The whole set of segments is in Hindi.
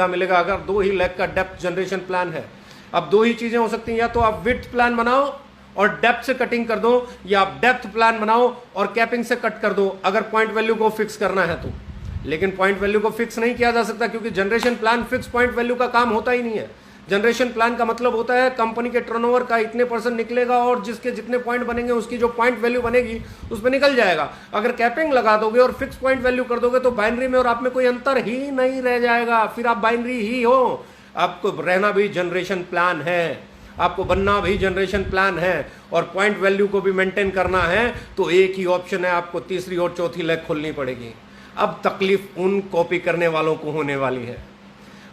मिलेगा अगर 2 ही लाख का डेप्थ जनरेशन प्लान है। अब 2 ही चीजें हो सकती हैं, या तो आप विड्थ प्लान बनाओ और डेप्थ से कटिंग कर दो, या आप डेप्थ प्लान बनाओ और कैपिंग से कट कर दो अगर पॉइंट वैल्यू को फिक्स करना है तो। लेकिन पॉइंट वैल्यू को फिक्स नहीं किया जा सकता, क्योंकि generation plan fix point value का काम होता ही नहीं है। जनरेशन प्लान का मतलब होता है कंपनी के टर्नओवर का इतने % निकलेगा और जिसके जितने पॉइंट बनेंगे उसकी जो पॉइंट वैल्यू बनेगी उस पर निकल जाएगा। अगर कैपिंग लगा दोगे और फिक्स पॉइंट वैल्यू कर दोगे तो बाइनरी में और आप में कोई अंतर ही नहीं रह जाएगा, फिर आप बाइनरी ही हो। आपको रहना भी जनरेशन प्लान है, आपको बनना भी जनरेशन प्लान है, और पॉइंट वैल्यू को भी मेंटेन करना है तो एक ही ऑप्शन है, आपको तीसरी और चौथी लेग खोलनी पड़ेगी। अब तकलीफ उन कॉपी करने वालों को होने वाली है,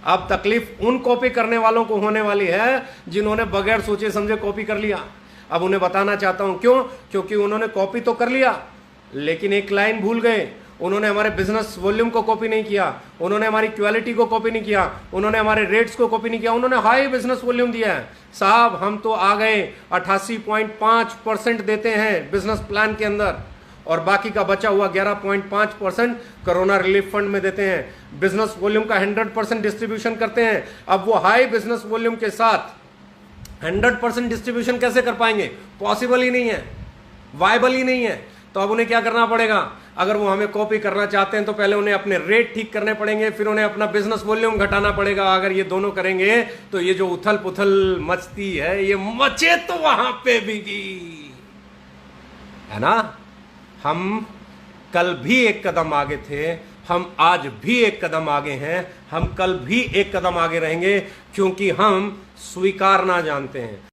अब तकलीफ उन कॉपी करने वालों को होने वाली है जिन्होंने बगैर सोचे समझे कॉपी कर लिया। अब उन्हें बताना चाहता हूं क्यों, क्योंकि उन्होंने कॉपी तो कर लिया लेकिन एक लाइन भूल गए। उन्होंने हमारे बिजनेस वॉल्यूम को कॉपी नहीं किया, उन्होंने हमारी क्वालिटी को कॉपी नहीं किया, उन्होंने हमारे रेट्स को कॉपी नहीं किया, उन्होंने हाई बिजनेस वॉल्यूम दिया है। साहब हम तो आ गए 88.5% देते हैं बिजनेस प्लान के अंदर, और बाकी का बचा हुआ 11.5% कोरोना रिलीफ फंड में देते हैं। बिजनेस वॉल्यूम का 100% डिस्ट्रीब्यूशन करते हैं। अब वो हाई बिजनेस वॉल्यूम के साथ 100% डिस्ट्रीब्यूशन कैसे कर पाएंगे? पॉसिबल ही नहीं है, वायबल ही नहीं है। तो अब उन्हें क्या करना पड़ेगा? अगर वो हमें कॉपी करना चाहते हैं तो पहले उन्हें अपने रेट ठीक करने पड़ेंगे, फिर उन्हें अपना बिजनेस वॉल्यूम घटाना पड़ेगा। अगर ये दोनों करेंगे तो ये जो उथल पुथल मचती है ये मचे तो वहां पे बिगी, है ना। हम कल भी एक कदम आगे थे, हम आज भी एक कदम आगे हैं, हम कल भी एक कदम आगे रहेंगे, क्योंकि हम स्वीकारना जानते हैं।